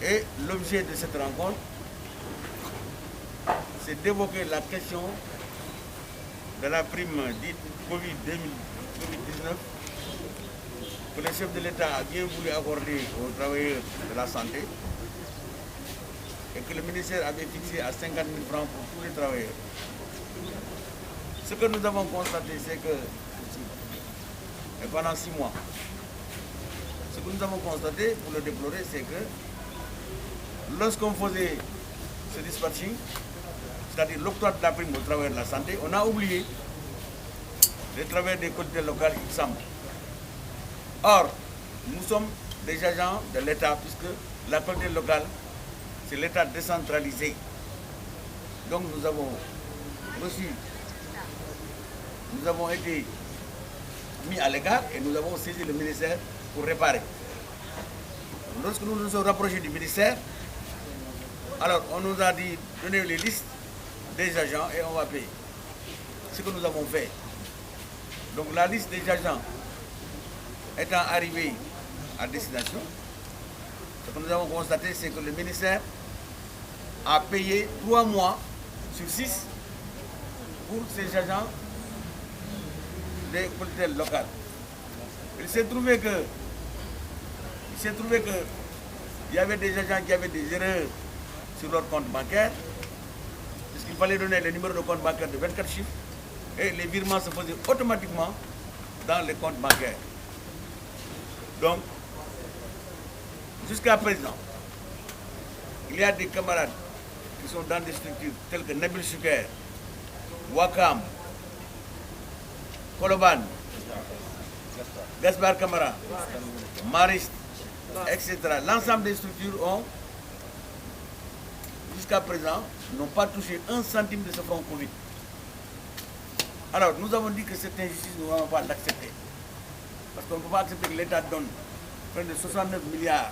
Et l'objet de cette rencontre, c'est d'évoquer la question de la prime dite Covid-19 que le chef de l'État a bien voulu accorder aux travailleurs de la santé et que le ministère avait fixé à 50 000 francs pour tous les travailleurs. Ce que nous avons constaté, c'est que pendant 6 mois, ce que nous avons constaté, pour le déplorer, c'est que lorsqu'on faisait ce dispatching, c'est-à-dire l'octroi de la prime aux travailleurs de la santé, on a oublié les travailleurs des collectivités locales, il semble. Or, nous sommes des agents de l'État, puisque la collectivité locale, c'est l'État décentralisé. Donc nous avons reçu, nous avons été mis à l'écart et nous avons saisi le ministère pour réparer. Lorsque nous nous sommes rapprochés du ministère, alors on nous a dit donner les listes des agents et on va payer. Ce que nous avons fait. Donc la liste des agents étant arrivée à destination, ce que nous avons constaté, c'est que le ministère a payé 3 mois sur 6 pour ces agents des collectivités locales. Il s'est trouvé que il y avait des agents qui avaient des erreurs sur leur compte bancaire, puisqu'il fallait donner le numéro de compte bancaire de 24 chiffres et les virements se faisaient automatiquement dans les comptes bancaires. Donc, jusqu'à présent, il y a des camarades qui sont dans des structures telles que Nabil Choucair, Wakam, Koloban, Gaspard Camara, Mariste, etc. L'ensemble des structures ont, jusqu'à présent, n'ont pas touché 1 centime de ce fonds Covid. Alors, nous avons dit que cette injustice, nous n'allons pas l'accepter. Parce qu'on ne peut pas accepter que l'État donne près de 69 milliards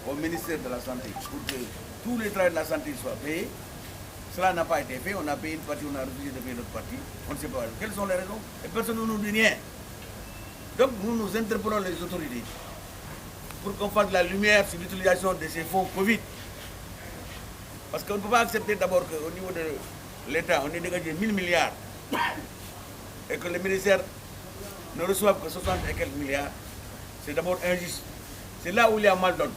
au ministère de la Santé pour que tous les travailleurs de la santé soient payés. Cela n'a pas été fait. On a payé une partie, on a refusé de payer l'autre partie. On ne sait pas quelles sont les raisons. Et personne ne nous dit rien. Donc, nous interpellons les autorités pour qu'on fasse la lumière sur l'utilisation de ces fonds Covid. Parce qu'on ne peut pas accepter d'abord qu'au niveau de l'État, on ait dégagé 1000 milliards et que le ministère ne reçoive que 60 et quelques milliards. C'est d'abord injuste. C'est là où il y a mal donné.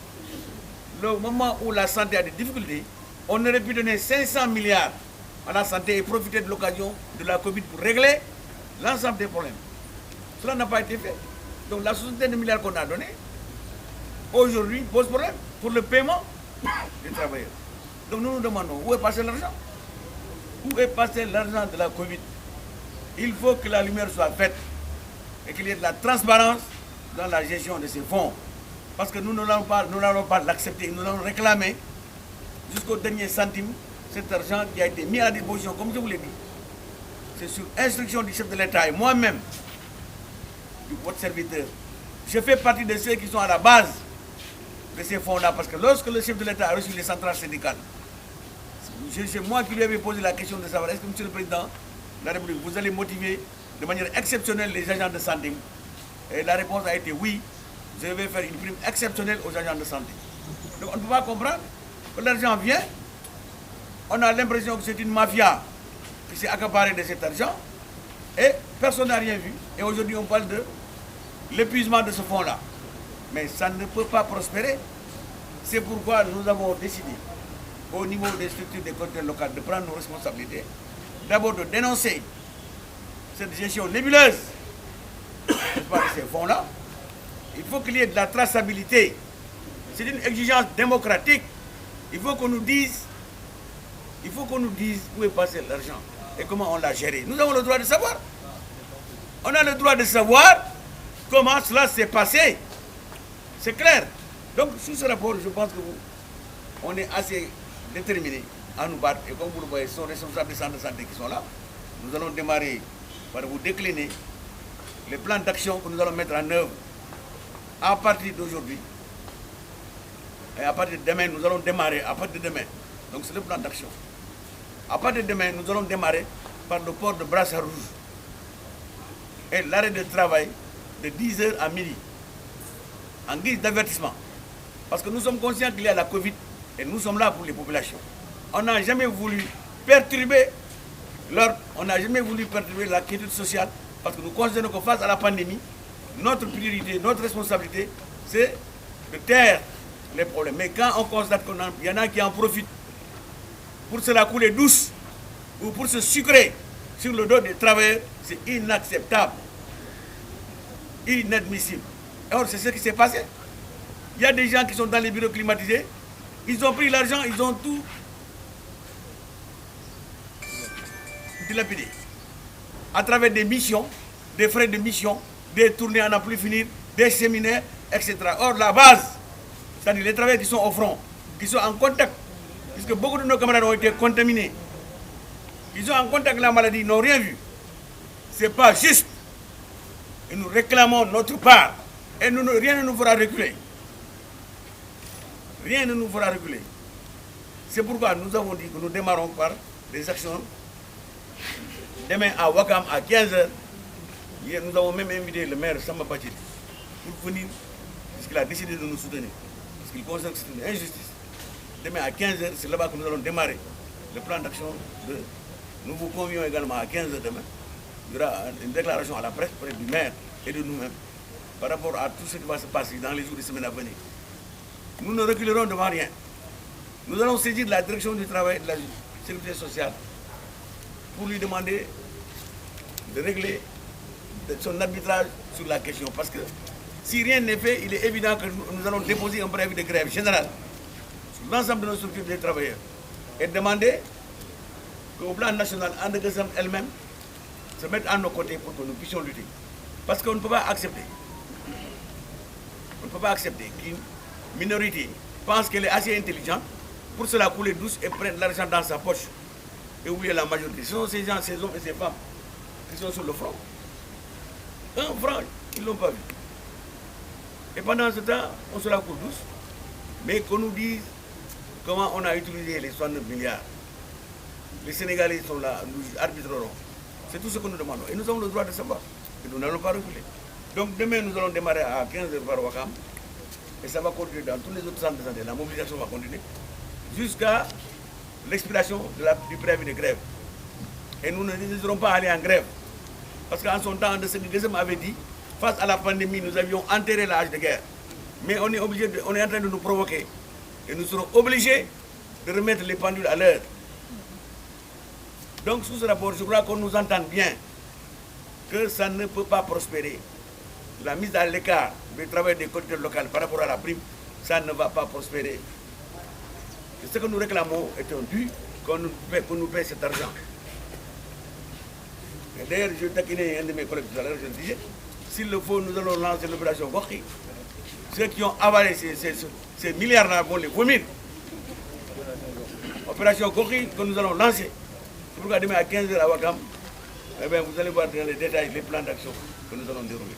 Le moment où la santé a des difficultés, on aurait pu donner 500 milliards à la santé et profiter de l'occasion de la Covid pour régler l'ensemble des problèmes. Cela n'a pas été fait. Donc la 60 milliards qu'on a donné, aujourd'hui, pose problème pour le paiement des travailleurs. Donc nous nous demandons où est passé l'argent. Où est passé l'argent de la Covid? Il faut que la lumière soit faite et qu'il y ait de la transparence dans la gestion de ces fonds. Parce que nous n'allons pas l'accepter, nous allons réclamer jusqu'au dernier centime cet argent qui a été mis à la disposition, comme je vous l'ai dit. C'est sur instruction du chef de l'État et moi-même, votre serviteur. Je fais partie de ceux qui sont à la base de ces fonds-là, parce que lorsque le chef de l'État a reçu les centrales syndicales, c'est moi qui lui avais posé la question de savoir est-ce que, Monsieur le Président de la République, vous allez motiver de manière exceptionnelle les agents de santé? Et la réponse a été oui, je vais faire une prime exceptionnelle aux agents de santé. Donc on ne peut pas comprendre que l'argent vient, on a l'impression que c'est une mafia qui s'est accaparée de cet argent et personne n'a rien vu. Et aujourd'hui on parle de l'épuisement de ce fonds-là. Mais ça ne peut pas prospérer. C'est pourquoi nous avons décidé, au niveau des structures des collectivités locales, de prendre nos responsabilités. D'abord de dénoncer cette gestion nébuleuse de ces fonds-là. Il faut qu'il y ait de la traçabilité. C'est une exigence démocratique. Il faut qu'on nous dise où est passé l'argent et comment on l'a géré. Nous avons le droit de savoir. On a le droit de savoir comment cela s'est passé. C'est clair. Donc, sous ce rapport, je pense que on est assez déterminés à nous battre. Et comme vous le voyez, ce sont les responsables des centres de santé qui sont là. Nous allons démarrer par vous décliner les plans d'action que nous allons mettre en œuvre à partir d'aujourd'hui. Et à partir de demain, nous allons démarrer, à partir de demain. Donc c'est le plan d'action. À partir de demain, nous allons démarrer par le port de brassard rouge et l'arrêt de travail de 10h à midi, en guise d'avertissement. Parce que nous sommes conscients qu'il y a la Covid Et nous sommes là pour les populations. On n'a jamais voulu perturber l'ordre, on n'a jamais voulu perturber la quiétude sociale, parce que nous considérons que face à la pandémie, notre priorité, notre responsabilité, c'est de taire les problèmes. Mais quand on constate qu'il y en a qui en profitent pour se la couler douce ou pour se sucrer sur le dos des travailleurs, c'est inacceptable, inadmissible. Or, c'est ce qui s'est passé. Il y a des gens qui sont dans les bureaux climatisés, ils ont pris l'argent, ils ont tout dilapidé. À travers des missions, des frais de mission, des tournées à n'en plus finir, des séminaires, etc. Or, la base, c'est-à-dire les travailleurs qui sont au front, qui sont en contact, puisque beaucoup de nos camarades ont été contaminés, ils sont en contact avec la maladie, ils n'ont rien vu. Ce n'est pas juste. Et nous réclamons notre part. Et rien ne nous fera reculer. Rien ne nous fera reculer. C'est pourquoi nous avons dit que nous démarrons par des actions. Demain à Ouakam à 15h, nous avons même invité le maire Samba Bachir pour venir, puisqu'il a décidé de nous soutenir. Parce qu'il considère que c'est une injustice. Demain à 15h, c'est là-bas que nous allons démarrer le plan d'action. Nous vous convions également à 15h demain. Il y aura une déclaration à la presse près du maire et de nous-mêmes par rapport à tout ce qui va se passer dans les jours et semaines à venir. Nous ne reculerons devant rien. Nous allons saisir la direction du travail et de la sécurité sociale pour lui demander de régler son arbitrage sur la question. Parce que si rien n'est fait, il est évident que nous allons déposer un préavis de grève générale sur l'ensemble de nos structures des travailleurs et demander qu'au plan national, Andegesam elle-même se mette à nos côtés pour que nous puissions lutter. Parce qu'on ne peut pas accepter. On ne peut pas accepter qu'une minorité pense qu'elle est assez intelligente pour se la couler douce et prendre l'argent dans sa poche et oublier la majorité. Ce sont ces gens, ces hommes et ces femmes qui sont sur le front. Un franc, ils ne l'ont pas vu. Et pendant ce temps, on se la coule douce. Mais qu'on nous dise comment on a utilisé les 69 milliards. Les Sénégalais sont là, nous arbitrerons. C'est tout ce que nous demandons. Et nous avons le droit de savoir. Et nous n'allons pas reculer. Donc demain, nous allons démarrer à 15h par Ouakam. Et ça va continuer dans tous les autres centres de santé. La mobilisation va continuer jusqu'à l'expiration du préavis de grève. Et nous n'hésiterons pas à aller en grève. Parce qu'en son temps, de ce que Gessem avait dit, face à la pandémie, nous avions enterré l'âge de guerre. Mais on est en train de nous provoquer. Et nous serons obligés de remettre les pendules à l'heure. Donc sous ce rapport, je crois qu'on nous entend bien que ça ne peut pas prospérer. La mise à l'écart du travail des collectivités locales par rapport à la prime, ça ne va pas prospérer. Et ce que nous réclamons est un dû qu'on nous paie cet argent. D'ailleurs, je taquinais un de mes collègues tout à l'heure, je disais, s'il le faut, nous allons lancer l'opération Gokhi. Ceux qui ont avalé ces milliards-là vont les vomir. Opération Gokhi que nous allons lancer. C'est pourquoi demain à 15h à Ouakam, eh bien, vous allez voir dans les détails les plans d'action que nous allons dérouler.